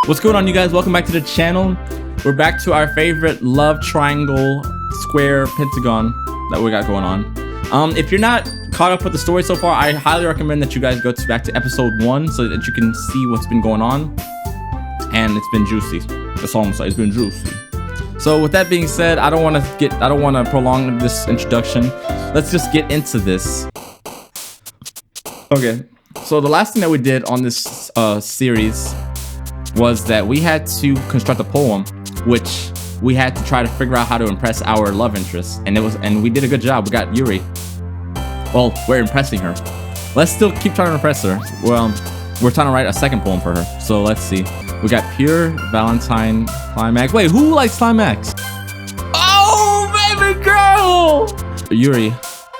What's going on, you guys? Welcome back to the channel. We're back to our favorite love triangle, square, pentagon that we got going on. If you're not caught up with the story so far, I highly recommend that you guys go back to episode 1 so that you can see what's been going on. And it's been juicy. That's all I'm saying. It's been juicy. So with that being said, I don't want to prolong this introduction. Let's just get into this. Okay. So the last thing that we did on this series was that we had to construct a poem, which we had to try to figure out how to impress our love interest, and we did a good job. We got Yuri. Well, we're impressing her. Let's still keep trying to impress her. Well, we're trying to write a second poem for her. So let's see. We got Pure, Valentine, Climax. Wait, who likes Climax? Oh, baby girl! Yuri.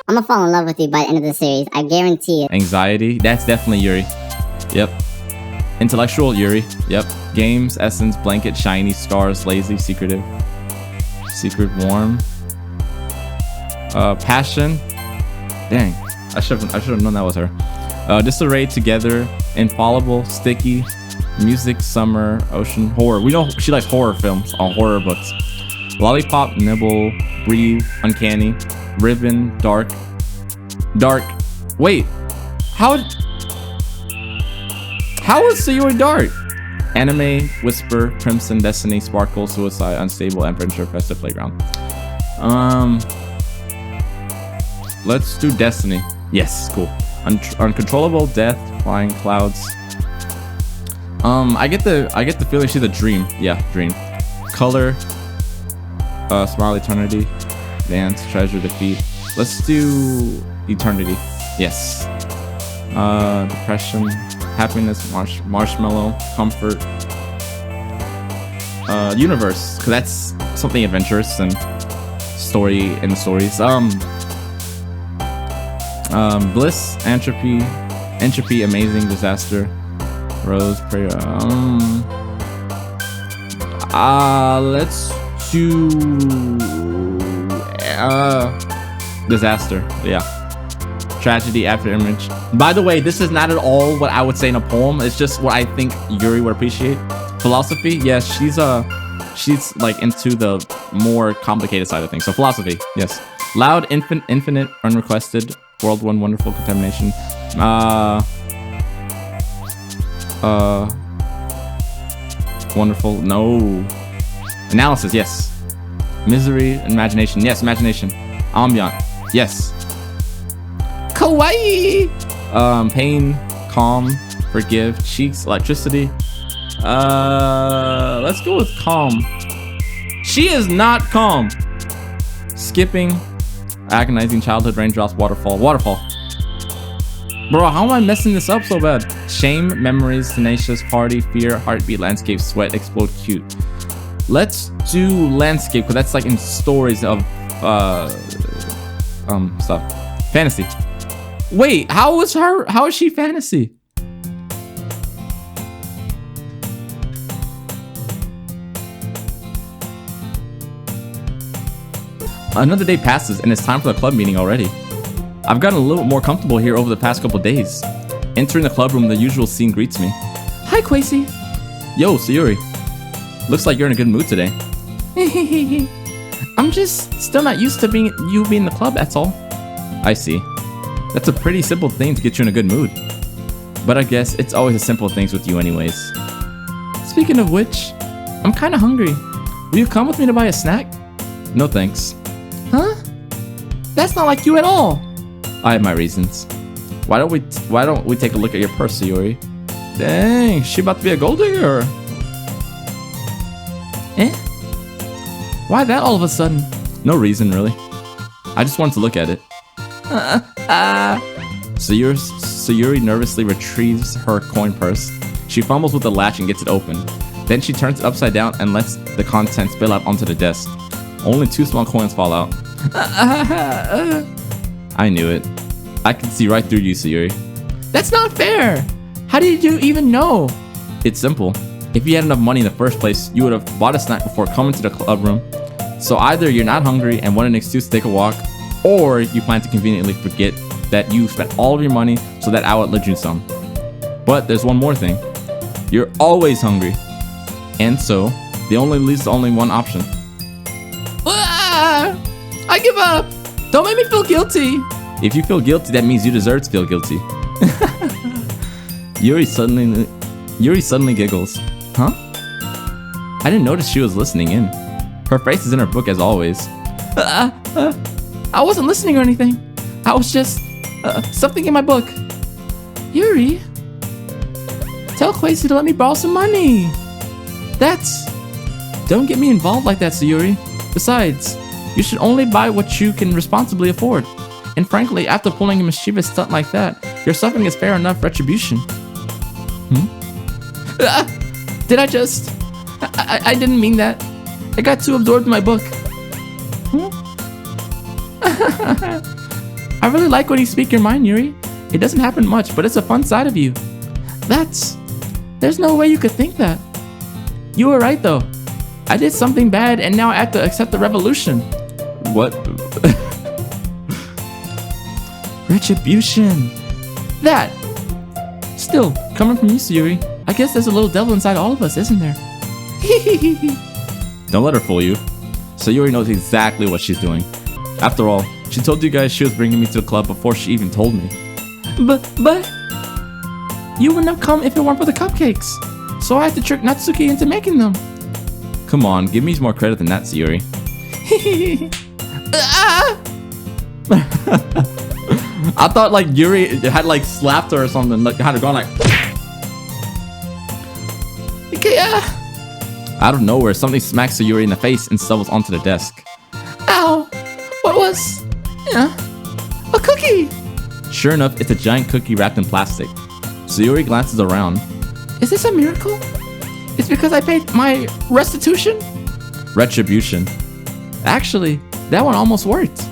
I'm gonna fall in love with you by the end of the series. I guarantee it. Anxiety. That's definitely Yuri. Yep. Intellectual, Yuri. Yep. Games, Essence, Blanket, Shiny, Scars, Lazy, Secretive. Secret, Warm. Passion. Dang. I should have known that was her. Disarray, Together, Infallible, Sticky, Music, Summer, Ocean, Horror. We know she likes horror films, horror books. Lollipop, Nibble, Breathe, Uncanny, Ribbon, Dark. Dark. Wait. How is Sayuri Dark? Anime, Whisper, Crimson, Destiny, Sparkle, Suicide, Unstable, Adventure, Festive Playground. Let's do Destiny. Yes, cool. Uncontrollable, Death, Flying Clouds. I get the feeling she's a dream. Yeah, dream. Color, Smile, Eternity, Dance, Treasure, Defeat. Let's do Eternity. Yes. Depression, Happiness, Marshmallow, Comfort, Universe, because that's something adventurous and stories. Bliss, Entropy, Amazing, Disaster, Rose, Prayer. Let's do Disaster. Yeah. Tragedy, After Image. By the way, this is not at all what I would say in a poem. It's just what I think Yuri would appreciate. Philosophy, yes, she's like into the more complicated side of things. So philosophy, yes. Loud, infinite, unrequested, world one, wonderful, contamination. Wonderful, no. Analysis, yes. Misery, imagination, yes, imagination. Ambient, yes. Kawaii. Pain, calm, forgive, cheeks, electricity. Let's go with calm. She is not calm. Skipping, agonizing, childhood, raindrops, waterfall. Bro, how am I messing this up so bad? Shame, memories, tenacious, party, fear, heartbeat, landscape, sweat, explode, cute. Let's do landscape because that's like in stories of stuff. Fantasy. Wait, how is she fantasy? Another day passes and it's time for the club meeting already. I've gotten a little more comfortable here over the past couple days. Entering the club room, the usual scene greets me. Hi, Kwesi. Yo, Sayuri. Looks like you're in a good mood today. I'm just still not used to being in the club, that's all. I see. That's a pretty simple thing to get you in a good mood. But I guess it's always the simple things with you anyways. Speaking of which, I'm kinda hungry. Will you come with me to buy a snack? No thanks. Huh? That's not like you at all. I have my reasons. Why don't we take a look at your purse, Sayuri? Dang, she about to be a gold digger? Eh? Why that all of a sudden? No reason, really. I just wanted to look at it. Sayuri nervously retrieves her coin purse. She fumbles with the latch and gets it open. Then she turns it upside down and lets the contents spill out onto the desk. Only 2 small coins fall out. I knew it. I can see right through you, Sayuri. That's not fair! How did you even know? It's simple. If you had enough money in the first place, you would have bought a snack before coming to the club room. So either you're not hungry and want an excuse to take a walk, or you plan to conveniently forget that you spent all of your money so that I would let you some. But there's one more thing. You're always hungry. And so, the only leaves only one option. Ah! I give up! Don't make me feel guilty! If you feel guilty, that means you deserve to feel guilty. Yuri suddenly giggles. Huh? I didn't notice she was listening in. Her face is in her book as always. I wasn't listening or anything. I was just something in my book. Yuri, tell Kwesi to let me borrow some money. Don't get me involved like that, Sayuri. Besides, you should only buy what you can responsibly afford. And frankly, after pulling a mischievous stunt like that, your suffering is fair enough retribution. Did I just... I didn't mean that. I got too absorbed in my book. I really like when you speak your mind, Yuri. It doesn't happen much, but it's a fun side of you. There's no way you could think that. You were right, though. I did something bad, and now I have to accept the revolution. What? Retribution. That. Still, coming from you, Sayuri, I guess there's a little devil inside all of us, isn't there? Don't let her fool you. Sayuri knows exactly what she's doing. After all, she told you guys she was bringing me to the club before she even told me. But... You wouldn't have come if it weren't for the cupcakes. So I had to trick Natsuki into making them. Come on, give me more credit than that, Sayuri. I thought like Yuri had like slapped her or something, like had gone like. Out of nowhere, something smacks Sayuri in the face and stumbles onto the desk. Ow! What was? A cookie! Sure enough, it's a giant cookie wrapped in plastic. Sayuri glances around. Is this a miracle? It's because I paid my restitution? Retribution. Actually, that one almost worked.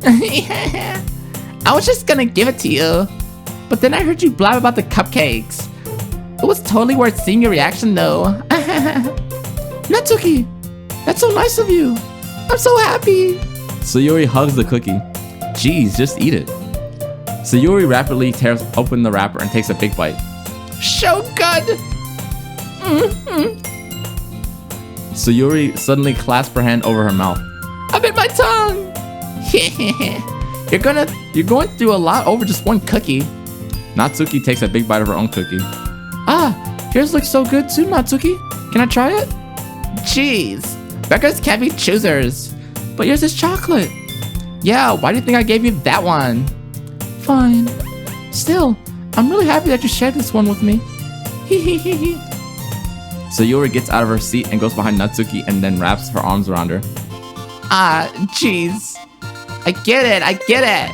I was just gonna give it to you, but then I heard you blab about the cupcakes. It was totally worth seeing your reaction though. Natsuki, that's so nice of you. I'm so happy. Sayuri hugs the cookie. Geez, just eat it. Sayuri rapidly tears open the wrapper and takes a big bite. So good. Sayuri suddenly clasps her hand over her mouth. I bit my tongue. You're going through a lot over just one cookie. Natsuki takes a big bite of her own cookie. Ah, yours looks so good too, Natsuki. Can I try it? Jeez, beggars can't be choosers. But yours is chocolate. Yeah, why do you think I gave you that one? Fine. Still, I'm really happy that you shared this one with me. Sayuri gets out of her seat and goes behind Natsuki and then wraps her arms around her. Ah, jeez. I get it.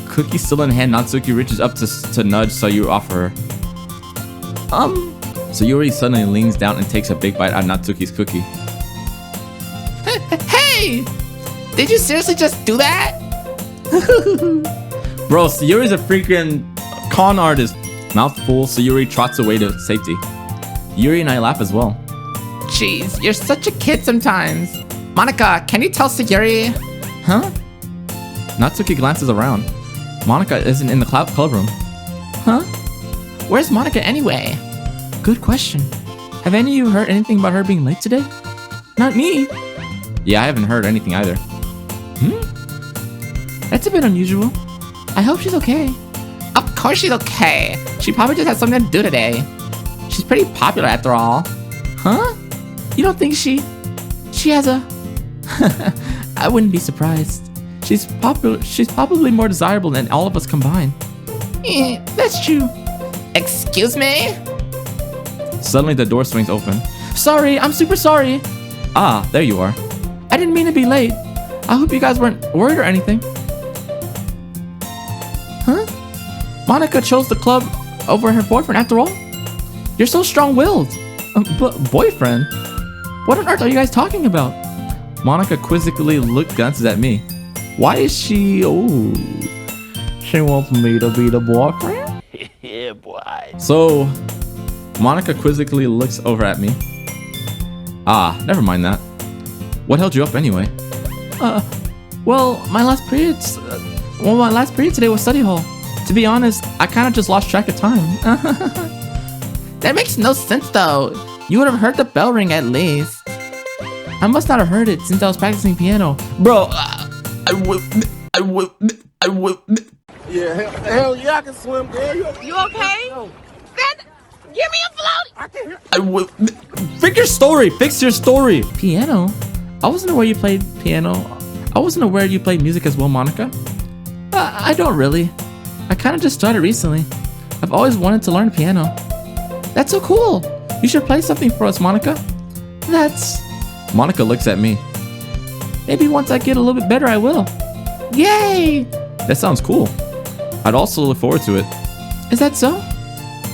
Cookie still in hand, Natsuki reaches up to nudge Sayuri off her. Sayuri suddenly leans down and takes a big bite out of Natsuki's cookie. Hey! Did you seriously just do that? Bro, Sayuri's a freaking con artist. Mouth full, Sayuri trots away to safety. Yuri and I laugh as well. Jeez, you're such a kid sometimes. Monica, can you tell Sayuri? Huh? Natsuki glances around. Monica isn't in the club room. Huh? Where's Monica anyway? Good question. Have any of you heard anything about her being late today? Not me. Yeah, I haven't heard anything either. That's a bit unusual. I hope she's okay. Of course she's okay. She probably just had something to do today. She's pretty popular after all. Huh? You don't think she has a... I wouldn't be surprised. She's popular. She's probably more desirable than all of us combined. That's true. Excuse me? Suddenly the door swings open. Sorry, I'm super sorry. Ah, there you are. I didn't mean to be late. I hope you guys weren't worried or anything. Huh? Monica chose the club over her boyfriend after all? You're so strong-willed. Boyfriend? What on earth are you guys talking about? Monica quizzically glances at me. Why is she... Oh, she wants me to be the boyfriend? Yeah, boy. So, Monica quizzically looks over at me. Ah, never mind that. What held you up anyway? Well, my last period today was study hall. To be honest, I kind of just lost track of time. That makes no sense though. You would have heard the bell ring at least. I must not have heard it since I was practicing piano. Bro, I would. Yeah, hell yeah, I can swim, girl. You okay? No. Then give me a float. I can hear. I would. Fix your story. Fix your story. Piano? I wasn't aware you played piano. I wasn't aware you played music as well, Monica. I don't really. I kind of just started recently. I've always wanted to learn piano. That's so cool. You should play something for us, Monica. That's... Monica looks at me. Maybe once I get a little bit better, I will. Yay! That sounds cool. I'd also look forward to it. Is that so?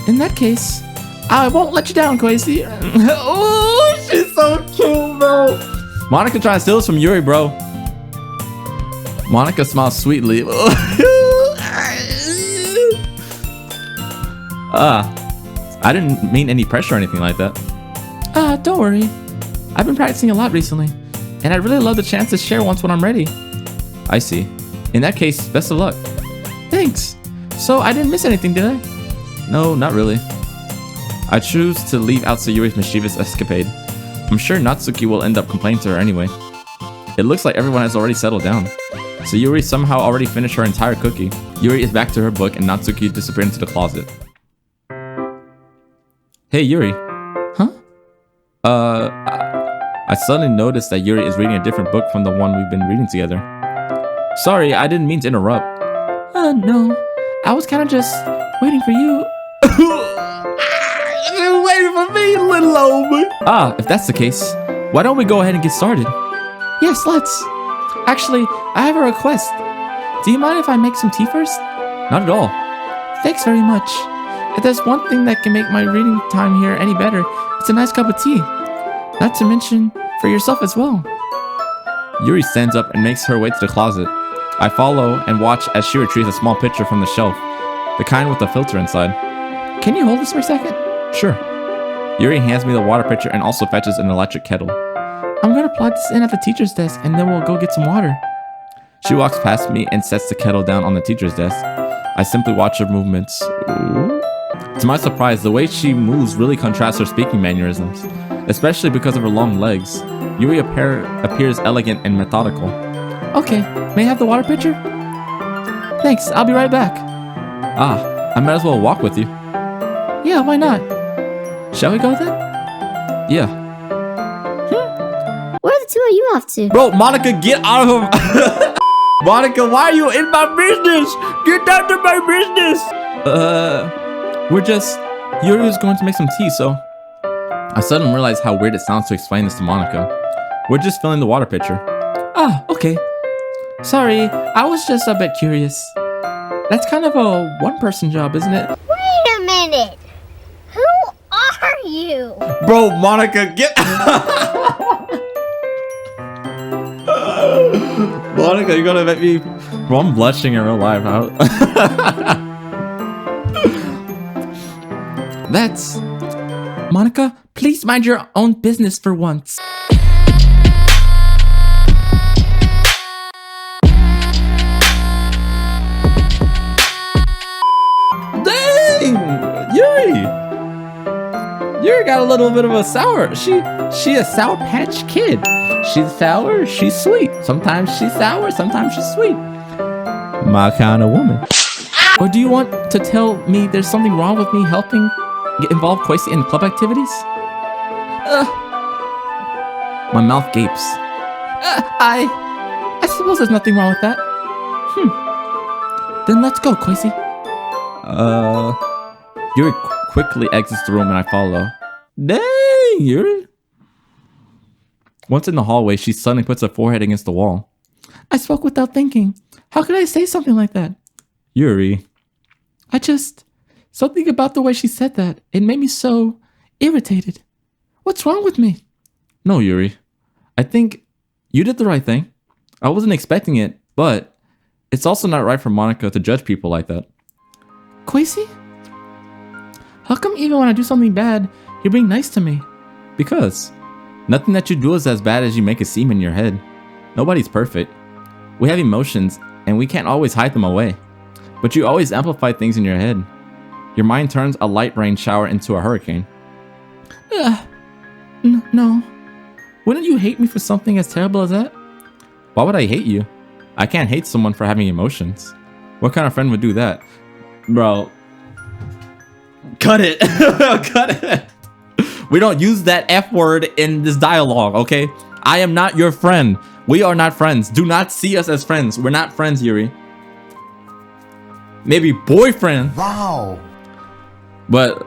In that case, I won't let you down, Kwesi. Oh, she's so cute, bro. Monica trying to steal this from Yuri, bro. Monica smiles sweetly. I didn't mean any pressure or anything like that. Don't worry. I've been practicing a lot recently, and I'd really love the chance to share once when I'm ready. I see. In that case, best of luck. Thanks. So I didn't miss anything, did I? No, not really. I choose to leave out Sayuri's mischievous escapade. I'm sure Natsuki will end up complaining to her anyway. It looks like everyone has already settled down. Sayuri somehow already finished her entire cookie. Yuri is back to her book and Natsuki disappeared into the closet. Hey Yuri. Huh? I suddenly noticed that Yuri is reading a different book from the one we've been reading together. Sorry, I didn't mean to interrupt. No. I was kind of just waiting for you. You're waiting for me, little old me. If that's the case, why don't we go ahead and get started? Yes, let's. Actually, I have a request. Do you mind if I make some tea first? Not at all. Thanks very much. If there's one thing that can make my reading time here any better, it's a nice cup of tea. Not to mention for yourself as well. Yuri stands up and makes her way to the closet. I follow and watch as she retrieves a small pitcher from the shelf, the kind with the filter inside. Can you hold this for a second? Sure. Yuri hands me the water pitcher and also fetches an electric kettle. I'm gonna plug this in at the teacher's desk and then we'll go get some water. She walks past me and sets the kettle down on the teacher's desk. I simply watch her movements. Ooh. To my surprise, the way she moves really contrasts her speaking mannerisms, especially because of her long legs. Yuri appears elegant and methodical. Okay, may I have the water pitcher? Thanks, I'll be right back. I might as well walk with you. Yeah, why not? Shall we go then? Yeah. Where the two are you off to? Bro, Monica, get out of her. Monica, why are you in my business? Get out of my business. Yuri was going to make some tea, so I suddenly realized how weird it sounds to explain this to Monica. We're just filling the water pitcher. Okay. Sorry, I was just a bit curious. That's kind of a one-person job, isn't it? Wait a minute. Who are you? Bro, Monica, get... Monica, you're gonna make me... Bro, I'm blushing in real life. That's... Monica, please mind your own business for once. Dang! Yuri got a little bit of a sour. She a Sour Patch Kid. She's sour, she's sweet. Sometimes she's sour, sometimes she's sweet. My kind of woman. Or do you want to tell me there's something wrong with me helping get involved Kwesi in club activities? My mouth gapes. I suppose there's nothing wrong with that. Then let's go, Kwesi. Yuri quickly exits the room and I follow. Dang, Yuri. Once in the hallway, she suddenly puts her forehead against the wall. I spoke without thinking. How could I say something like that? Yuri. Something about the way she said that. It made me so irritated. What's wrong with me? No, Yuri. I think you did the right thing. I wasn't expecting it, but it's also not right for Monica to judge people like that. Kwesi? How come even when I do something bad, you're being nice to me? Because nothing that you do is as bad as you make it seem in your head. Nobody's perfect. We have emotions, and we can't always hide them away. But you always amplify things in your head. Your mind turns a light rain shower into a hurricane. No. Wouldn't you hate me for something as terrible as that? Why would I hate you? I can't hate someone for having emotions. What kind of friend would do that? Bro. Cut it. Cut it. We don't use that F word in this dialogue, okay? I am not your friend. We are not friends. Do not see us as friends. We're not friends, Yuri. Maybe boyfriend. Wow. But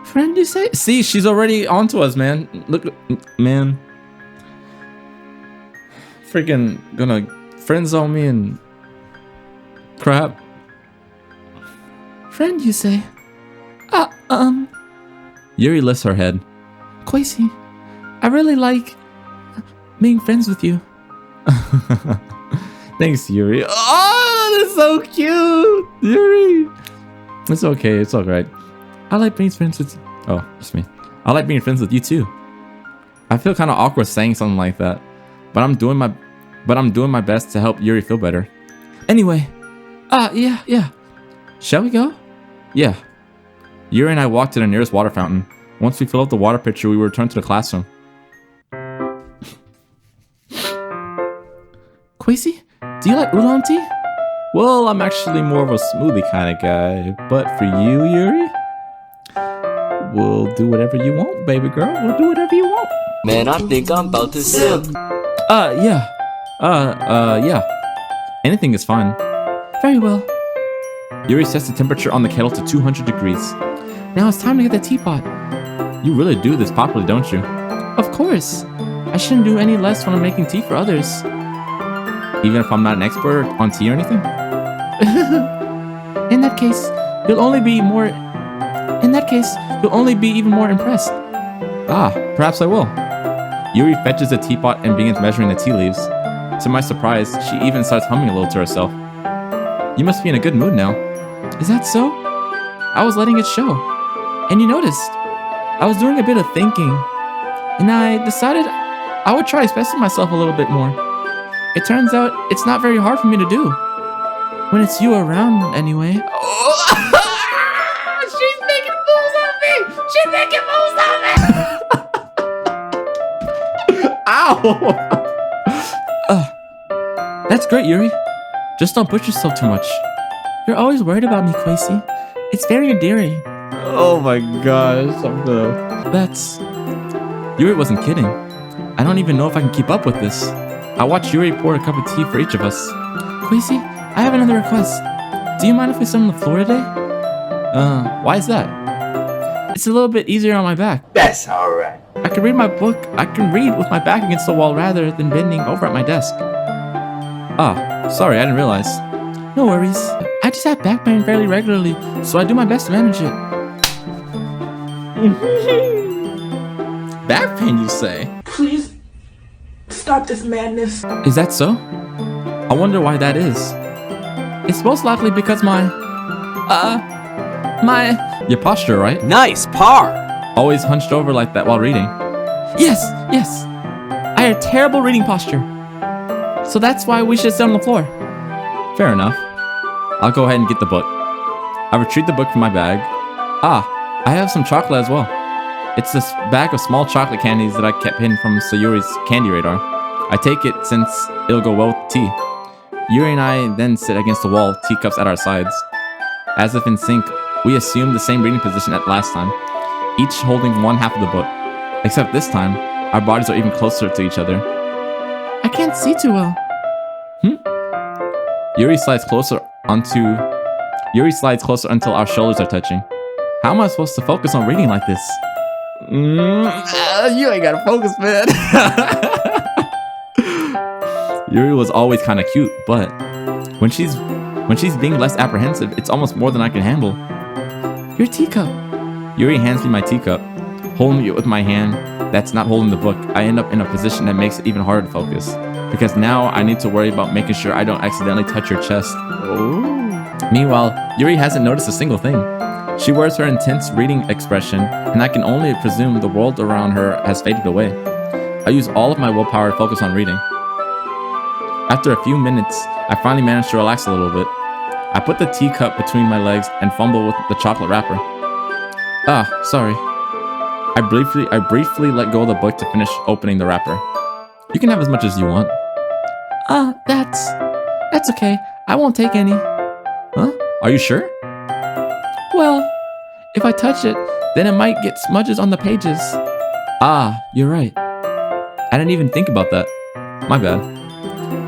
friend, you say? See, she's already onto us, man. Look, man. Freaking gonna friend zone me and crap. Friend, you say? Yuri lifts her head. Kwesi, I really like being friends with you. Thanks, Yuri. Oh, that's so cute, Yuri. It's okay. It's all right. I like being friends with. Oh, just me. I like being friends with you too. I feel kind of awkward saying something like that, but I'm doing my best to help Yuri feel better. Anyway, yeah. Shall we go? Yeah. Yuri and I walked to the nearest water fountain. Once we fill up the water pitcher, we return to the classroom. Kwesi, do you like oolong tea? Well, I'm actually more of a smoothie kind of guy. But for you, Yuri, we'll do whatever you want, baby girl. We'll do whatever you want. Man, I think I'm about to sip. Yeah. Yeah. Anything is fine. Very well. Yuri sets the temperature on the kettle to 200 degrees. Now it's time to get the teapot. You really do this properly, don't you? Of course. I shouldn't do any less when I'm making tea for others. Even if I'm not an expert on tea or anything? In that case, you'll only be even more impressed. Ah, perhaps I will. Yuri fetches a teapot and begins measuring the tea leaves. To my surprise, she even starts humming a little to herself. You must be in a good mood now. Is that so? I was letting it show. And you noticed. I was doing a bit of thinking. And I decided I would try expressing myself a little bit more. It turns out it's not very hard for me to do. When it's you around, anyway. She's making moves on me! She's making moves on me! Ow! That's great, Yuri. Just don't push yourself too much. You're always worried about me, Kwesi. It's very endearing. Oh my gosh, That's... Yuri wasn't kidding. I don't even know if I can keep up with this. I watched Yuri pour a cup of tea for each of us. Kwesi, I have another request. Do you mind if we sit on the floor today? Why is that? It's a little bit easier on my back. That's alright. I can read my book. I can read with my back against the wall rather than bending over at my desk. Ah, sorry, I didn't realize. No worries. I just have back pain fairly regularly, so I do my best to manage it. Back pain, you say? Please stop this madness. Is that so? I wonder why that is. It's most likely because your posture, right? Nice par. Always hunched over like that while reading. Yes. I had a terrible reading posture. So that's why we should sit on the floor. Fair enough. I'll go ahead and get the book. I retrieve the book from my bag. Ah, I have some chocolate as well. It's this bag of small chocolate candies that I kept hidden from Sayuri's candy radar. I take it since it'll go well with tea. Yuri and I then sit against the wall, teacups at our sides. As if in sync, we assume the same reading position at last time, each holding one half of the book. Except this time, our bodies are even closer to each other. I can't see too well. Yuri slides closer until our shoulders are touching. How am I supposed to focus on reading like this? You ain't gotta focus, man. Yuri was always kind of cute, but when she's being less apprehensive, it's almost more than I can handle. Your teacup. Yuri hands me my teacup. Holding it with my hand that's not holding the book, I end up in a position that makes it even harder to focus. Because now I need to worry about making sure I don't accidentally touch her chest. Oh. Meanwhile, Yuri hasn't noticed a single thing. She wears her intense reading expression, and I can only presume the world around her has faded away. I use all of my willpower to focus on reading. After a few minutes, I finally manage to relax a little bit. I put the teacup between my legs and fumble with the chocolate wrapper. Ah, sorry. I briefly let go of the book to finish opening the wrapper. You can have as much as you want. That's okay. I won't take any. Huh? Are you sure? Well, if I touch it, then it might get smudges on the pages. Ah, you're right. I didn't even think about that. My bad.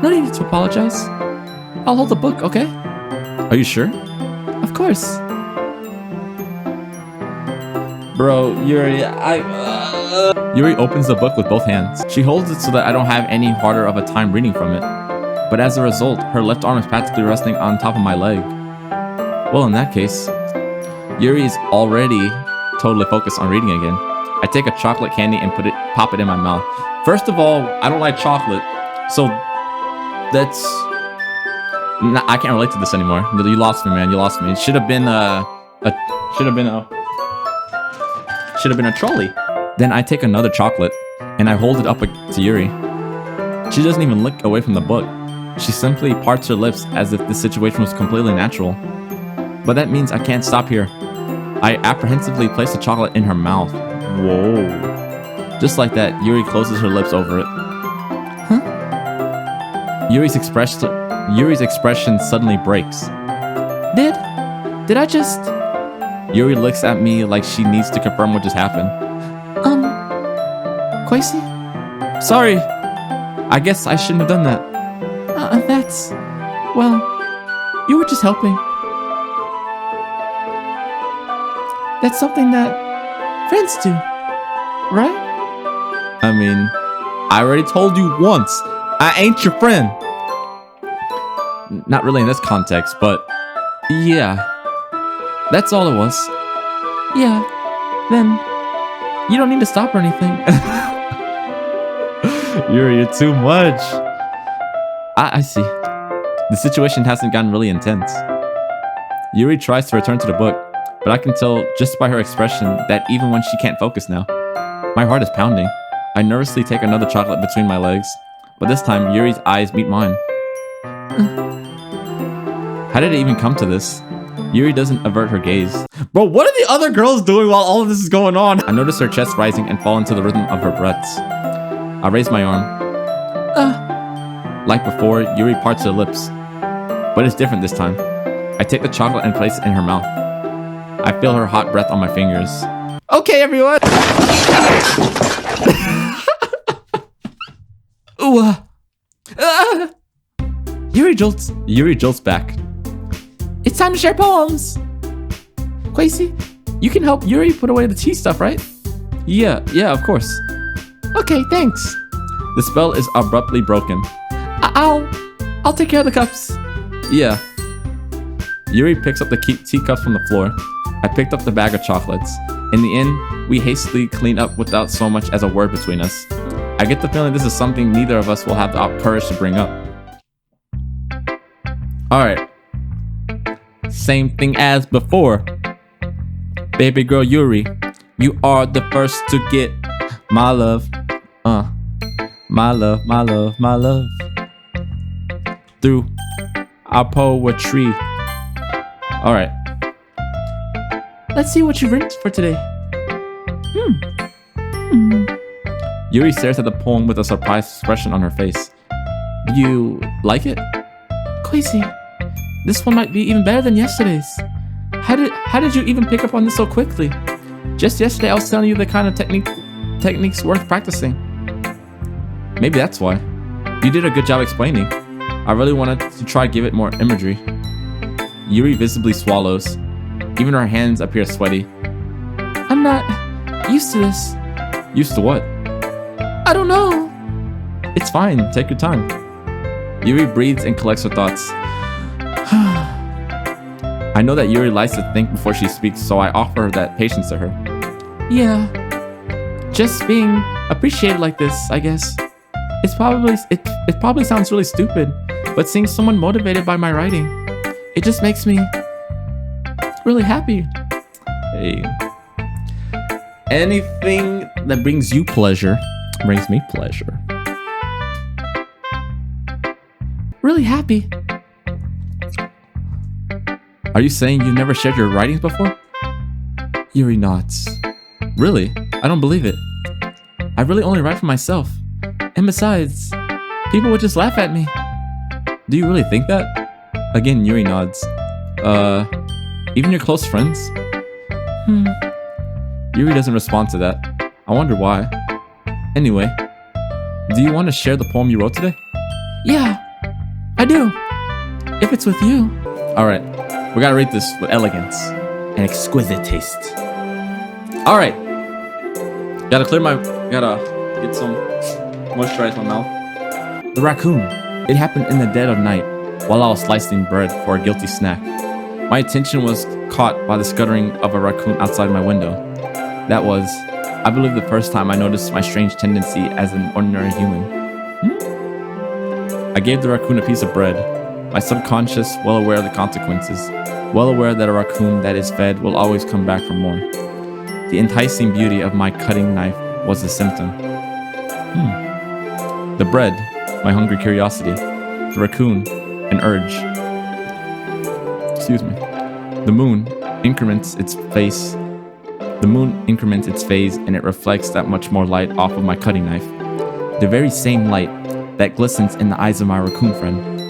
No need to apologize. I'll hold the book, okay? Are you sure? Of course. Bro, Yuri, Yuri opens the book with both hands. She holds it so that I don't have any harder of a time reading from it. But as a result, her left arm is practically resting on top of my leg. Well, in that case, Yuri is already totally focused on reading again. I take a chocolate candy and pop it in my mouth. First of all, I don't like chocolate, so that's... I can't relate to this anymore. You lost me, man. You lost me. It should have been a trolley. Then I take another chocolate and I hold it up to Yuri. She doesn't even look away from the book. She simply parts her lips as if the situation was completely natural. But that means I can't stop here. I apprehensively place the chocolate in her mouth. Whoa. Just like that, Yuri closes her lips over it. Huh? Yuri's expression suddenly breaks. Did I just... Yuri looks at me like she needs to confirm what just happened. Kwesi? Sorry. I guess I shouldn't have done that. That's... Well, you were just helping. That's something that friends do, right? I mean, I already told you once, I ain't your friend. Not really in this context, but yeah. That's all it was. Yeah, then you don't need to stop or anything. You're too much. I see. The situation hasn't gotten really intense. Yuri tries to return to the book, but I can tell just by her expression that even when she can't focus now. My heart is pounding. I nervously take another chocolate between my legs, but this time Yuri's eyes meet mine. How did it even come to this? Yuri doesn't avert her gaze. Bro, what are the other girls doing while all of this is going on? I notice her chest rising and fall into the rhythm of her breaths. I raise my arm. Like before, Yuri parts her lips. But it's different this time. I take the chocolate and place it in her mouth. I feel her hot breath on my fingers. Okay, everyone! Ooh, Yuri jolts back. It's time to share poems! Kwesi, you can help Yuri put away the tea stuff, right? Yeah, of course. Okay, thanks. The spell is abruptly broken. I'll take care of the cups. Yeah. Yuri picks up the teacups from the floor. I picked up the bag of chocolates. In the end, we hastily clean up without so much as a word between us. I get the feeling this is something neither of us will have the courage to bring up. Alright. Same thing as before. Baby girl Yuri, you are the first to get my love. My love, my love, my love. Through our poetry. Alright. Let's see what you've written for today. Yuri stares at the poem with a surprised expression on her face. You like it? Kwesi, this one might be even better than yesterday's. How did you even pick up on this so quickly? Just yesterday I was telling you the kind of techniques worth practicing. Maybe that's why. You did a good job explaining. I really wanted to try give it more imagery. Yuri visibly swallows. Even her hands appear sweaty. I'm not used to this. Used to what? I don't know. It's fine. Take your time. Yuri breathes and collects her thoughts. I know that Yuri likes to think before she speaks, so I offer that patience to her. Yeah. Just being appreciated like this, I guess. It probably sounds really stupid, but seeing someone motivated by my writing, it just makes me really happy. Hey. Anything that brings you pleasure brings me pleasure. Really happy. Are you saying you never shared your writings before? Yuri nods. Really? I don't believe it. I really only write for myself. And besides, people would just laugh at me. Do you really think that? Again, Yuri nods. Even your close friends? Yuri doesn't respond to that. I wonder why. Anyway, do you want to share the poem you wrote today? Yeah, I do. If it's with you. Alright, we gotta read this with elegance and exquisite taste. Alright. Gotta get some moisturize my mouth. The raccoon. It happened in the dead of night while I was slicing bread for a guilty snack. My attention was caught by the scuttering of a raccoon outside my window. That was, I believe, the first time I noticed my strange tendency as an ordinary human. I gave the raccoon a piece of bread, my subconscious well aware of the consequences, well aware that a raccoon that is fed will always come back for more. The enticing beauty of my cutting knife was the symptom. The bread, my hungry curiosity. The raccoon, an urge. Excuse me. The moon increments its phase. The moon increments its phase and it reflects that much more light off of my cutting knife. The very same light that glistens in the eyes of my raccoon friend.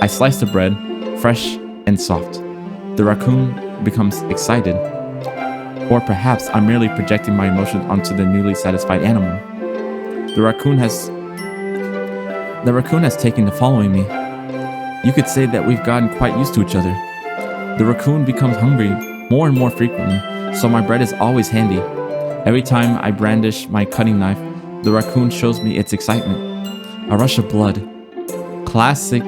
I slice the bread, fresh and soft. The raccoon becomes excited. Or perhaps I'm merely projecting my emotions onto the newly satisfied animal. The raccoon has taken to following me. You could say that we've gotten quite used to each other. The raccoon becomes hungry more and more frequently, so my bread is always handy. Every time I brandish my cutting knife, the raccoon shows me its excitement. A rush of blood. Classic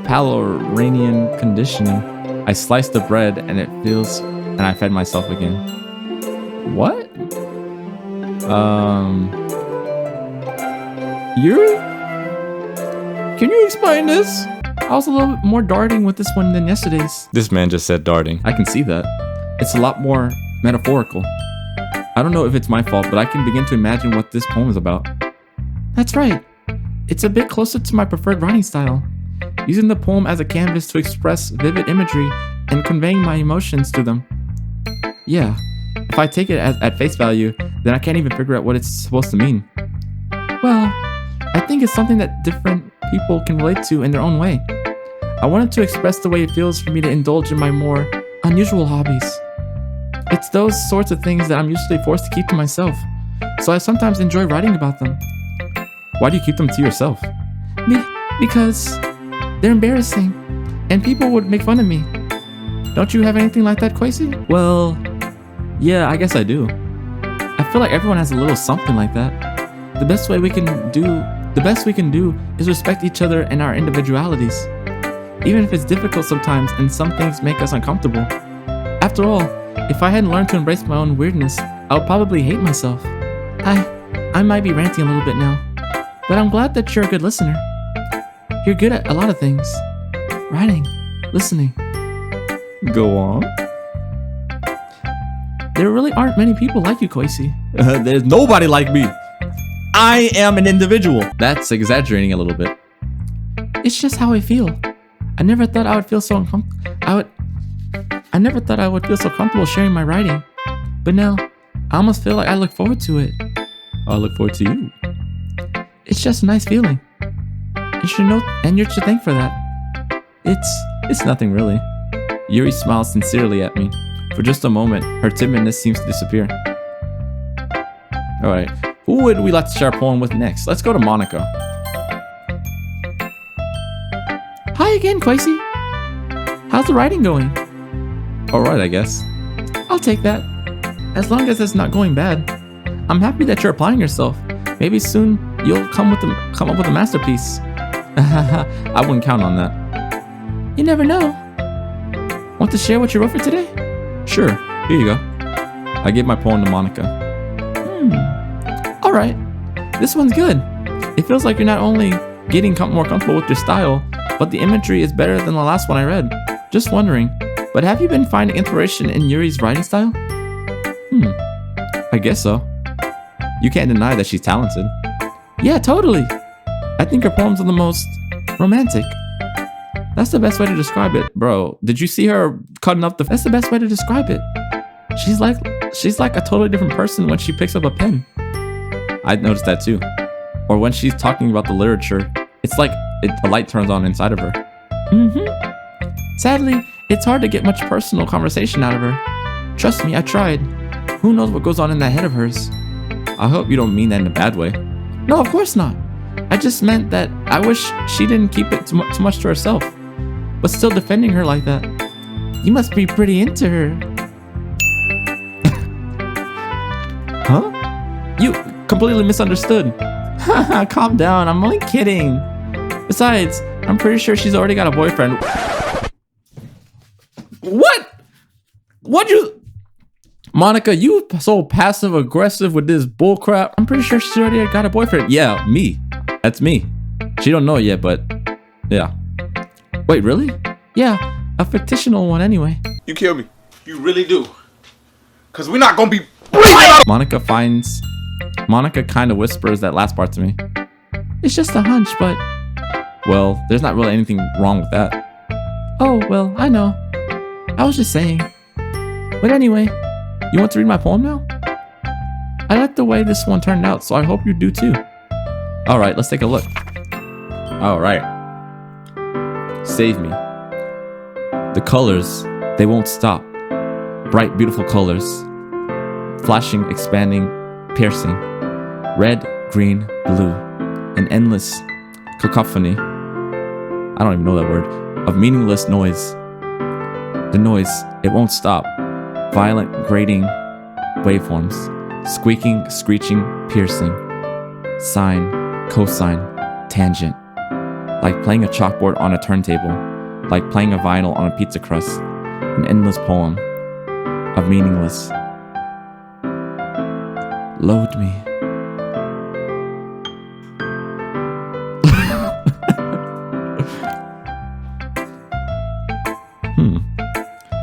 Paloranian conditioning. I slice the bread and it feels, and I fed myself again. What? Yuri? Can you explain this? I was a little bit more darting with this one than yesterday's. This man just said darting. I can see that. It's a lot more metaphorical. I don't know if it's my fault, but I can begin to imagine what this poem is about. That's right. It's a bit closer to my preferred writing style. Using the poem as a canvas to express vivid imagery and conveying my emotions to them. Yeah. If I take it at face value, then I can't even figure out what it's supposed to mean. Well, I think it's something that different people can relate to in their own way. I wanted to express the way it feels for me to indulge in my more unusual hobbies. It's those sorts of things that I'm usually forced to keep to myself, so I sometimes enjoy writing about them. Why do you keep them to yourself? Because they're embarrassing, and people would make fun of me. Don't you have anything like that, Kwesi? Well, yeah, I guess I do. I feel like everyone has a little something like that. The best we can do is respect each other and our individualities. Even if it's difficult sometimes and some things make us uncomfortable. After all, if I hadn't learned to embrace my own weirdness, I would probably hate myself. I might be ranting a little bit now, but I'm glad that you're a good listener. You're good at a lot of things. Writing, listening. Go on. There really aren't many people like you, Kwesi. There's nobody like me. I am an individual. That's exaggerating a little bit. It's just how I feel. I never thought I would feel so I never thought I would feel so comfortable sharing my writing. But now, I almost feel like I look forward to it. I look forward to you. It's just a nice feeling. You should know, and you should thank for that. It's nothing really. Yuri smiles sincerely at me. For just a moment, her timidness seems to disappear. Alright, who would we like to share a poem with next? Let's go to Monica. Hi again, Kwesi. How's the writing going? Alright, I guess. I'll take that. As long as it's not going bad. I'm happy that you're applying yourself. Maybe soon you'll come up with a masterpiece. I wouldn't count on that. You never know. Want to share what you wrote for today? Sure, here you go. I gave my poem to Monica. Alright, this one's good. It feels like you're not only getting more comfortable with your style, but the imagery is better than the last one I read. Just wondering, but have you been finding inspiration in Yuri's writing style? I guess so. You can't deny that she's talented. Yeah, totally. I think her poems are the most romantic. That's the best way to describe it. Bro, did you see her cutting up the... That's the best way to describe it. She's like she's like a totally different person when she picks up a pen. I noticed that too. Or when she's talking about the literature, it's like a light turns on inside of her. Sadly, it's hard to get much personal conversation out of her. Trust me, I tried. Who knows what goes on in that head of hers? I hope you don't mean that in a bad way. No, of course not. I just meant that I wish she didn't keep it too much to herself. But still defending her like that. You must be pretty into her. Huh? You completely misunderstood. Haha, calm down. I'm only kidding. Besides, I'm pretty sure she's already got a boyfriend. What? What'd you... Monica, you so passive aggressive with this bullcrap. I'm pretty sure she already got a boyfriend. Yeah, me. That's me. She don't know it yet, but yeah. Wait, really? Yeah, a fictional one anyway. You kill me. You really do. Cause we're not gonna be. Monica kind of whispers that last part to me. It's just a hunch, but well, there's not really anything wrong with that. Oh, well, I know. I was just saying. But anyway, you want to read my poem now? I like the way this one turned out, so I hope you do too. All right, let's take a look. All right. Save me. The colors, they won't stop. Bright, beautiful colors. Flashing, expanding, piercing. Red, green, blue. An endless cacophony. I don't even know that word. Of meaningless noise. The noise, it won't stop. Violent, grating waveforms. Squeaking, screeching, piercing. Sine, cosine, tangent. Like playing a chalkboard on a turntable. Like playing a vinyl on a pizza crust. An endless poem of meaningless. Load me.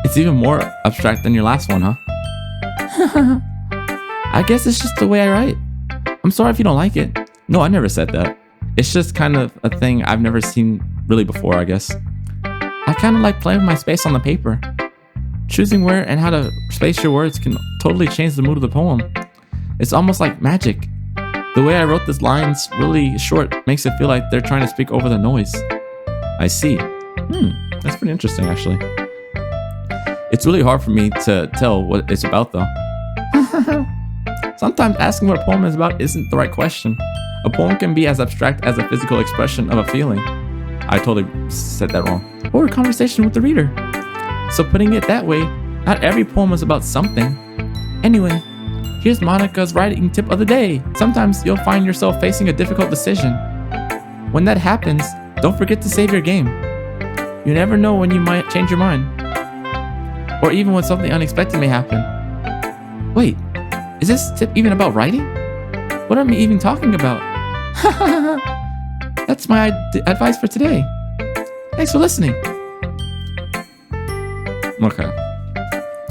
It's even more abstract than your last one, huh? I guess it's just the way I write. I'm sorry if you don't like it. No, I never said that. It's just kind of a thing I've never seen really before, I guess. I kind of like playing with my space on the paper. Choosing where and how to space your words can totally change the mood of the poem. It's almost like magic. The way I wrote these lines really short makes it feel like they're trying to speak over the noise. I see. That's pretty interesting, actually. It's really hard for me to tell what it's about, though. Sometimes asking what a poem is about isn't the right question. A poem can be as abstract as a physical expression of a feeling. I totally said that wrong. Or a conversation with the reader. So putting it that way, not every poem is about something. Anyway, here's Monica's writing tip of the day. Sometimes you'll find yourself facing a difficult decision. When that happens, don't forget to save your game. You never know when you might change your mind. Or even when something unexpected may happen. Wait, is this tip even about writing? What am I even talking about? That's my advice for today. Thanks for listening. Okay.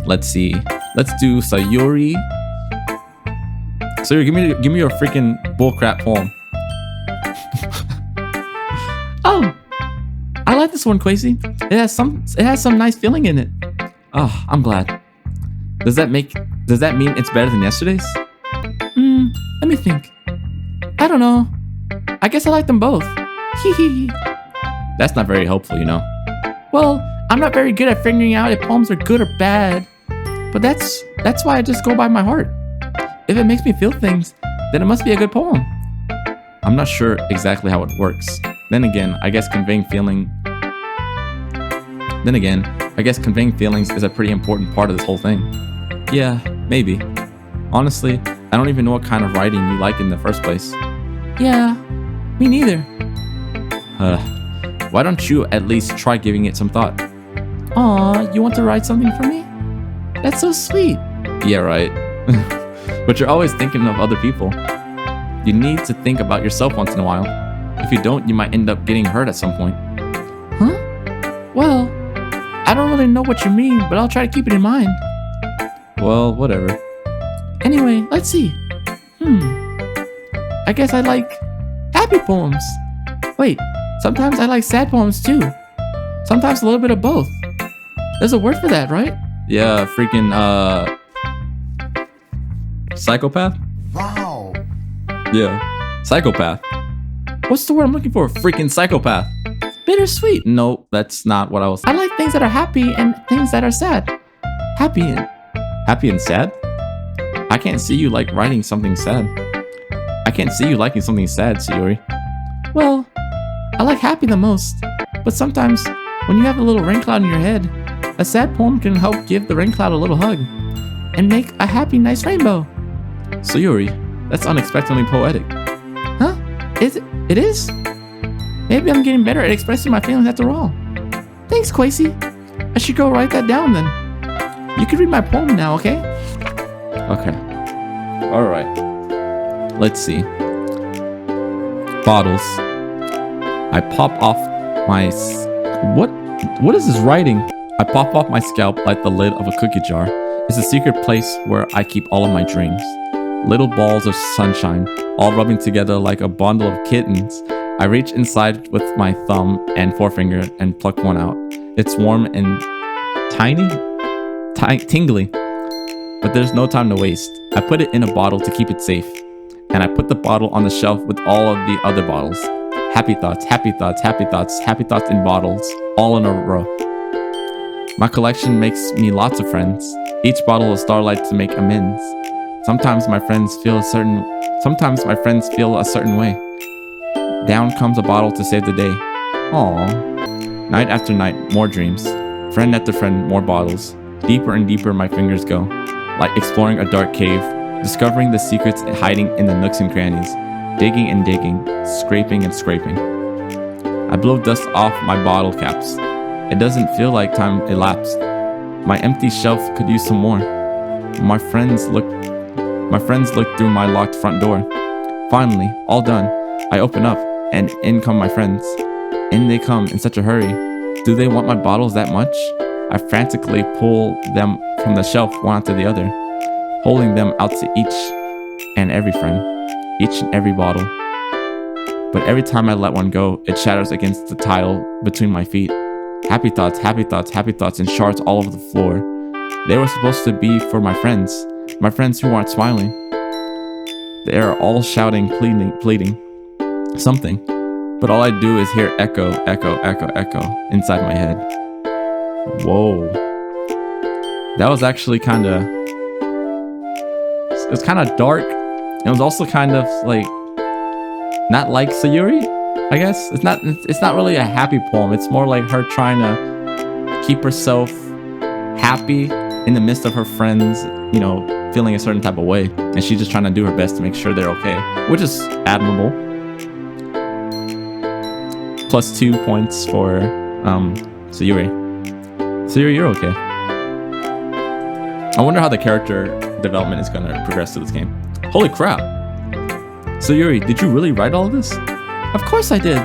Let's see. Let's do Sayuri. Sayuri, give me your freaking bullcrap poem. Oh, I like this one, Kwesi. It has some nice feeling in it. Oh, I'm glad. Does that mean it's better than yesterday's? Let me think. I don't know. I guess I like them both. Hee. That's not very helpful, you know. Well, I'm not very good at figuring out if poems are good or bad. But that's why I just go by my heart. If it makes me feel things, then it must be a good poem. I'm not sure exactly how it works. Then again, I guess conveying feelings is a pretty important part of this whole thing. Yeah, maybe. Honestly, I don't even know what kind of writing you like in the first place. Yeah, me neither. Why don't you at least try giving it some thought? Aw, you want to write something for me? That's so sweet. Yeah, right. But you're always thinking of other people. You need to think about yourself once in a while. If you don't, you might end up getting hurt at some point. Huh? Well, I don't really know what you mean, but I'll try to keep it in mind. Well, whatever. Anyway, let's see. I guess I like happy poems. Wait, sometimes I like sad poems too. Sometimes a little bit of both. There's a word for that, right? Yeah, freaking, Psychopath? Wow. Yeah. Psychopath. What's the word I'm looking for? Freaking psychopath. Bittersweet. No, that's not what I was. I like things that are happy and things that are sad. Happy and sad? I can't see you like writing something sad. I can't see you liking something sad, Sayuri. Well, I like happy the most. But sometimes, when you have a little rain cloud in your head, a sad poem can help give the rain cloud a little hug and make a happy, nice rainbow. Sayuri, that's unexpectedly poetic. Huh? Is it? It is? Maybe I'm getting better at expressing my feelings after all. Thanks, Kwesi. I should go write that down then. You can read my poem now, okay? Okay. Alright. Let's see. Bottles. I pop off my... What is this writing? I pop off my scalp like the lid of a cookie jar. It's a secret place where I keep all of my dreams. Little balls of sunshine, all rubbing together like a bundle of kittens. I reach inside with my thumb and forefinger and pluck one out. It's warm and tingly, but there's no time to waste. I put it in a bottle to keep it safe, and I put the bottle on the shelf with all of the other bottles. Happy thoughts, happy thoughts, happy thoughts, happy thoughts in bottles, all in a row. My collection makes me lots of friends, each bottle of starlight to make amends. Sometimes my friends feel a certain way. Down comes a bottle to save the day. Aww. Night after night, more dreams. Friend after friend, more bottles. Deeper and deeper my fingers go, like exploring a dark cave, discovering the secrets hiding in the nooks and crannies, digging and digging, scraping and scraping. I blow dust off my bottle caps. It doesn't feel like time elapsed. My empty shelf could use some more. My friends look through my locked front door. Finally, all done, I open up, and in come my friends. In they come in such a hurry. Do they want my bottles that much? I frantically pull them from the shelf one after the other, holding them out to each and every friend, each and every bottle. But every time I let one go, it shatters against the tile between my feet. Happy thoughts, happy thoughts, happy thoughts in shards all over the floor. They were supposed to be for my friends who aren't smiling. They are all shouting, pleading something, but all I do is hear echo, echo, echo, echo inside my head. Whoa. That was actually it was kind of dark. It was also kind of like, not like Sayuri, I guess. It's not really a happy poem. It's more like her trying to keep herself happy in the midst of her friends, feeling a certain type of way. And she's just trying to do her best to make sure they're okay, which is admirable. Plus 2 points for Sayuri. Sayuri, you're okay. I wonder how the character development is going to progress to this game. Holy crap. Sayuri, did you really write all of this? Of course I did.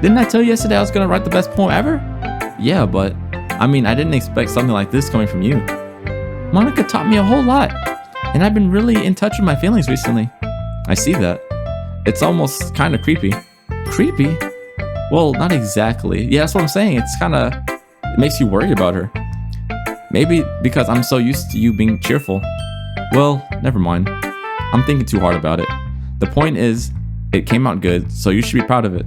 Didn't I tell you yesterday I was going to write the best poem ever? Yeah, but I didn't expect something like this coming from you. Monica taught me a whole lot, and I've been really in touch with my feelings recently. I see that. It's almost kind of creepy. Creepy? Well, not exactly. Yeah, that's what I'm saying. It makes you worried about her. Maybe because I'm so used to you being cheerful. Well, never mind. I'm thinking too hard about it. The point is, it came out good, so you should be proud of it.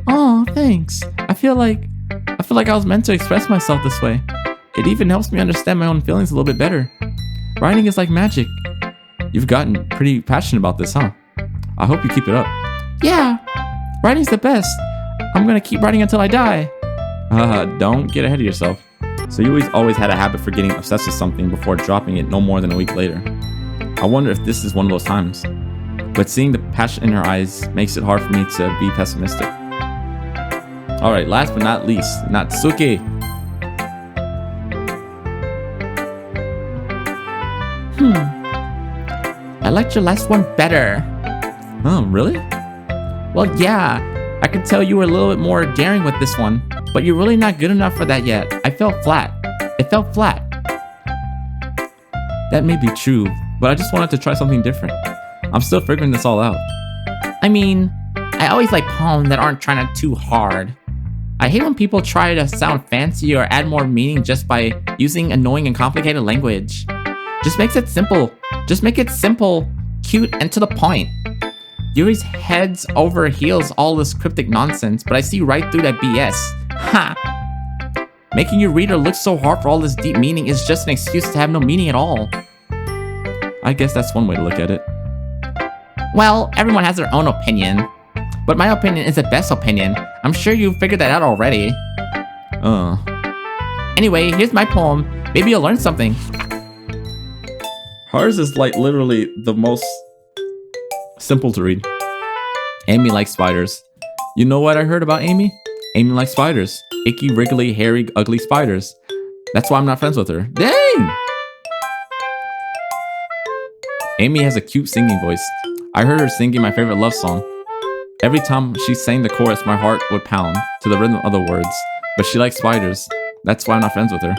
Oh, thanks. I feel like I was meant to express myself this way. It even helps me understand my own feelings a little bit better. Writing is like magic. You've gotten pretty passionate about this, huh? I hope you keep it up. Yeah, writing's the best. I'm gonna keep writing until I die. Don't get ahead of yourself. So you always had a habit for getting obsessed with something before dropping it no more than a week later. I wonder if this is one of those times. But seeing the passion in her eyes makes it hard for me to be pessimistic. Alright, last but not least, Natsuki. I liked your last one better. Oh, really? Well, yeah. I could tell you were a little bit more daring with this one, but you're really not good enough for that yet. I felt flat. It felt flat. That may be true, but I just wanted to try something different. I'm still figuring this all out. I always like poems that aren't trying to too hard. I hate when people try to sound fancy or add more meaning just by using annoying and complicated language. Just makes it simple. Just make it simple, cute, and to the point. Yuri's heads over heels all this cryptic nonsense, but I see right through that BS. Ha! Making your reader look so hard for all this deep meaning is just an excuse to have no meaning at all. I guess that's one way to look at it. Well, everyone has their own opinion, but my opinion is the best opinion. I'm sure you figured that out already. Anyway, here's my poem. Maybe you'll learn something. Hers is like literally the most simple to read. Amy likes spiders. You know what I heard about Amy? Amy likes spiders. Icky, wriggly, hairy, ugly spiders. That's why I'm not friends with her. Dang! Amy has a cute singing voice. I heard her singing my favorite love song. Every time she sang the chorus, my heart would pound to the rhythm of the words. But she likes spiders. That's why I'm not friends with her.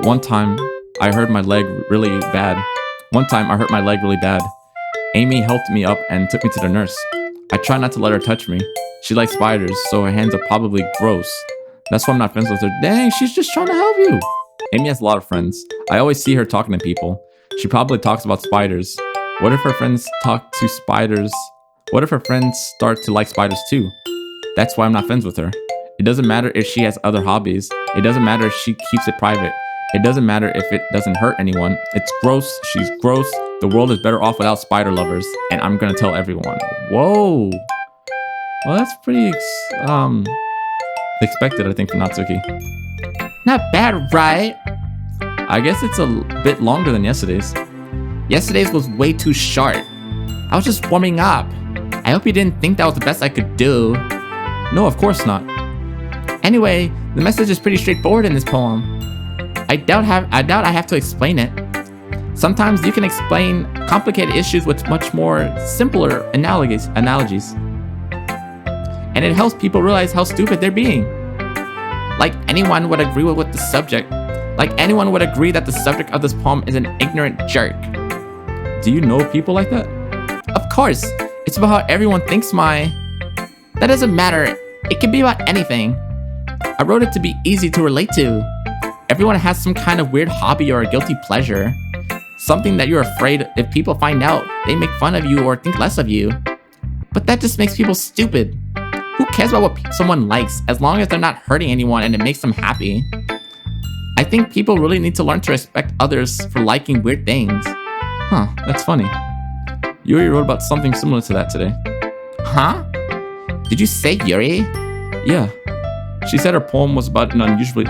One time, I hurt my leg really bad. Amy helped me up and took me to the nurse. I try not to let her touch me. She likes spiders, so her hands are probably gross. That's why I'm not friends with her. Dang, she's just trying to help you. Amy has a lot of friends. I always see her talking to people. She probably talks about spiders. What if her friends talk to spiders? What if her friends start to like spiders too? That's why I'm not friends with her. It doesn't matter if she has other hobbies. It doesn't matter if she keeps it private. It doesn't matter if it doesn't hurt anyone. It's gross. She's gross. The world is better off without spider lovers. And I'm gonna tell everyone. Whoa. Well, that's pretty expected, I think, from Natsuki. Not bad, right? I guess it's a bit longer than yesterday's. Yesterday's was way too short. I was just warming up. I hope you didn't think that was the best I could do. No, of course not. Anyway, the message is pretty straightforward in this poem. I doubt I have to explain it. Sometimes you can explain complicated issues with much more simpler analogies. And it helps people realize how stupid they're being. Like anyone would agree with the subject. Like anyone would agree that the subject of this poem is an ignorant jerk. Do you know people like that? Of course. It's about how everyone thinks That doesn't matter. It can be about anything. I wrote it to be easy to relate to. Everyone has some kind of weird hobby or a guilty pleasure. Something that you're afraid if people find out, they make fun of you or think less of you. But that just makes people stupid. Who cares about what someone likes as long as they're not hurting anyone and it makes them happy? I think people really need to learn to respect others for liking weird things. Huh, that's funny. Yuri wrote about something similar to that today. Huh? Did you say Yuri? Yeah. She said her poem was about an unusual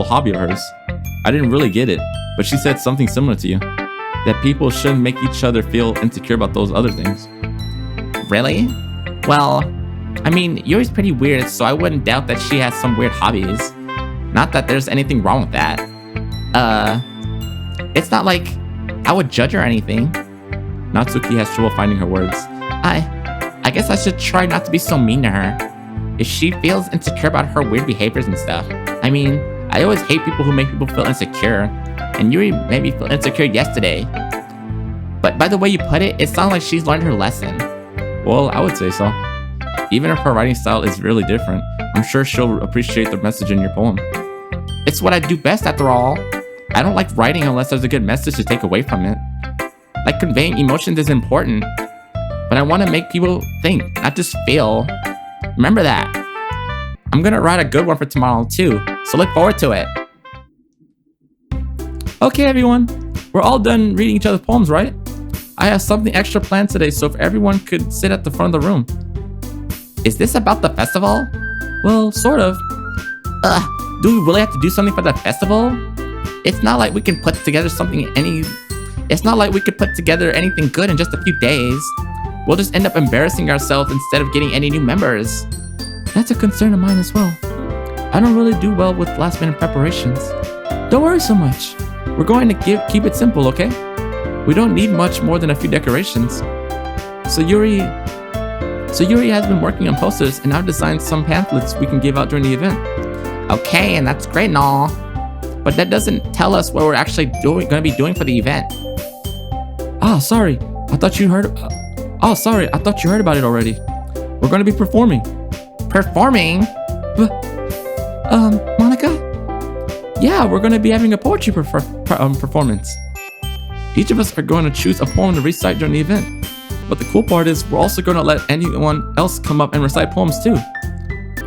hobby of hers. I didn't really get it, but she said something similar to you. That people shouldn't make each other feel insecure about those other things. Really? Well, I mean, Yuri's pretty weird, so I wouldn't doubt that she has some weird hobbies. Not that there's anything wrong with that. It's not like I would judge her or anything. Natsuki has trouble finding her words. I guess I should try not to be so mean to her. If she feels insecure about her weird behaviors and stuff. I mean, I always hate people who make people feel insecure. And Yuri made me feel insecure yesterday. But by the way you put it, it sounds like she's learned her lesson. Well, I would say so. Even if her writing style is really different, I'm sure she'll appreciate the message in your poem. It's what I do best after all. I don't like writing unless there's a good message to take away from it. Like conveying emotions is important, but I want to make people think, not just feel. Remember that. I'm gonna write a good one for tomorrow too, so look forward to it. Okay everyone, we're all done reading each other's poems, right? I have something extra planned today, so if everyone could sit at the front of the room. Is this about the festival? Well, sort of. Do we really have to do something for the festival? It's not like we can put together anything good in just a few days. We'll just end up embarrassing ourselves instead of getting any new members. That's a concern of mine as well. I don't really do well with last minute preparations. Don't worry so much. We're going to keep it simple, okay? We don't need much more than a few decorations. So Yuri has been working on posters and I've designed some pamphlets we can give out during the event. Okay, and that's great and all. But that doesn't tell us what we're actually going to be doing for the event. Sorry. I thought you heard about it already. We're going to be performing. Performing? Monica? Yeah, we're going to be having a poetry performance. Each of us are going to choose a poem to recite during the event. But the cool part is we're also going to let anyone else come up and recite poems too.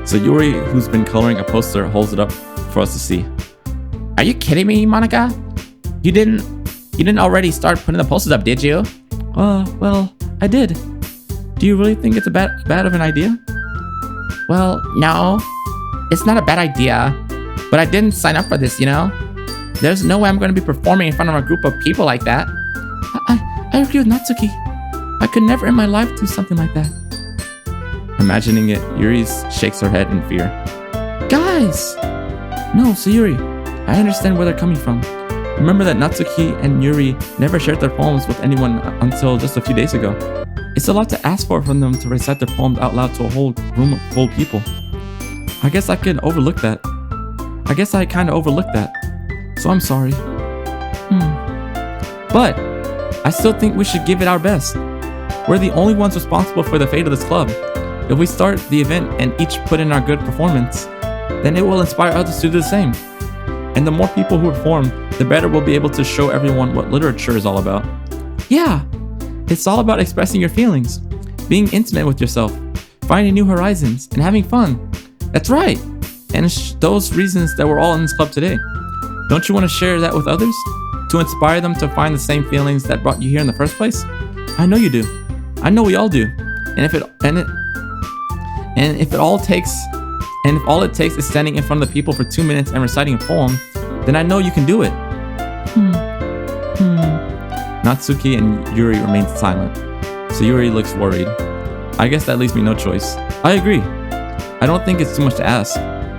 So Yuri, who's been coloring a poster, holds it up for us to see. Are you kidding me, Monica? You didn't already start putting the posters up, did you? Well, I did. Do you really think it's a bad of an idea? Well, no. It's not a bad idea. But I didn't sign up for this, you know? There's no way I'm going to be performing in front of a group of people like that. I agree with Natsuki. I could never in my life do something like that. Imagining it, Yuri shakes her head in fear. Guys! No, Sayuri, I understand where they're coming from. Remember that Natsuki and Yuri never shared their poems with anyone until just a few days ago. It's a lot to ask for from them to recite their poems out loud to a whole room full of people. I guess I kind of overlooked that. So I'm sorry. But I still think we should give it our best. We're the only ones responsible for the fate of this club. If we start the event and each put in our good performance, then it will inspire others to do the same. And the more people who perform, the better we'll be able to show everyone what literature is all about. Yeah, it's all about expressing your feelings, being intimate with yourself, finding new horizons, and having fun. That's right. And it's those reasons that we're all in this club today. Don't you want to share that with others? To inspire them to find the same feelings that brought you here in the first place? I know you do. I know we all do. And if all it takes is standing in front of the people for 2 minutes and reciting a poem, then I know you can do it. Natsuki and Yuri remain silent. So Yuri looks worried. I guess that leaves me no choice. I agree. I don't think it's too much to ask.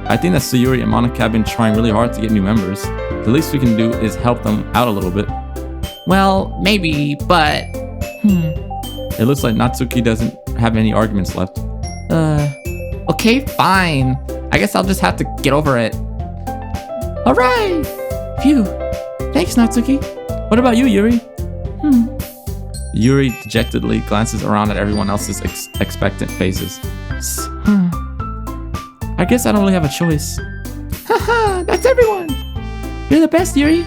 I think that Sayuri and Monica have been trying really hard to get new members. The least we can do is help them out a little bit. Well, maybe, but... It looks like Natsuki doesn't have any arguments left. Okay, fine. I guess I'll just have to get over it. Alright! Phew. Thanks, Natsuki. What about you, Yuri? Yuri dejectedly glances around at everyone else's expectant faces. I guess I don't really have a choice. Haha, that's everyone! You're the best, Yuri!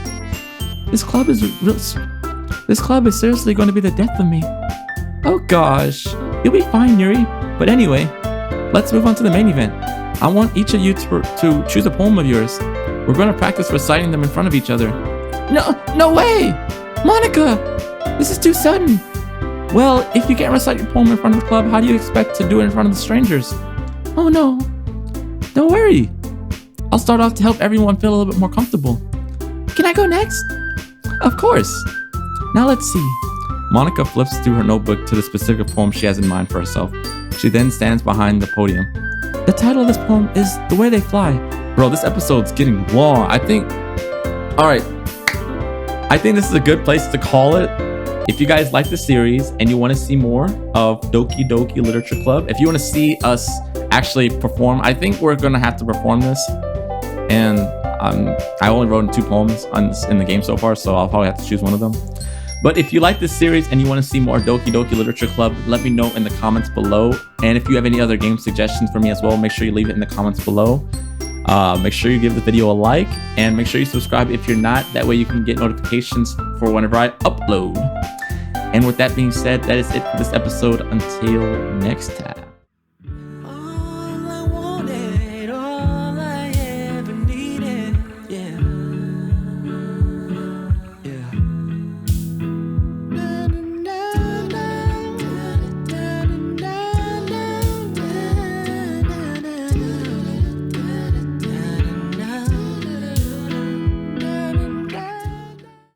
This club is seriously going to be the death of me. Oh gosh, you'll be fine, Yuri. But anyway, let's move on to the main event. I want each of you to choose a poem of yours. We're going to practice reciting them in front of each other. No way! Monica! This is too sudden! Well, if you can't recite your poem in front of the club, how do you expect to do it in front of the strangers? Oh no. Don't worry. I'll start off to help everyone feel a little bit more comfortable. Can I go next? Of course. Now let's see. Monica flips through her notebook to the specific poem she has in mind for herself. She then stands behind the podium. The title of this poem is The Way They Fly. Bro, this episode's getting long. Alright. I think this is a good place to call it. If you guys like the series and you want to see more of Doki Doki Literature Club, if you want to see us actually perform, I think we're going to have to perform this. And I only wrote 2 poems in the game so far, so I'll probably have to choose one of them. But if you like this series and you want to see more Doki Doki Literature Club, let me know in the comments below. And if you have any other game suggestions for me as well, make sure you leave it in the comments below. Make sure you give the video a like and make sure you subscribe if you're not. That way you can get notifications for whenever I upload. And with that being said, that is it for this episode. Until next time.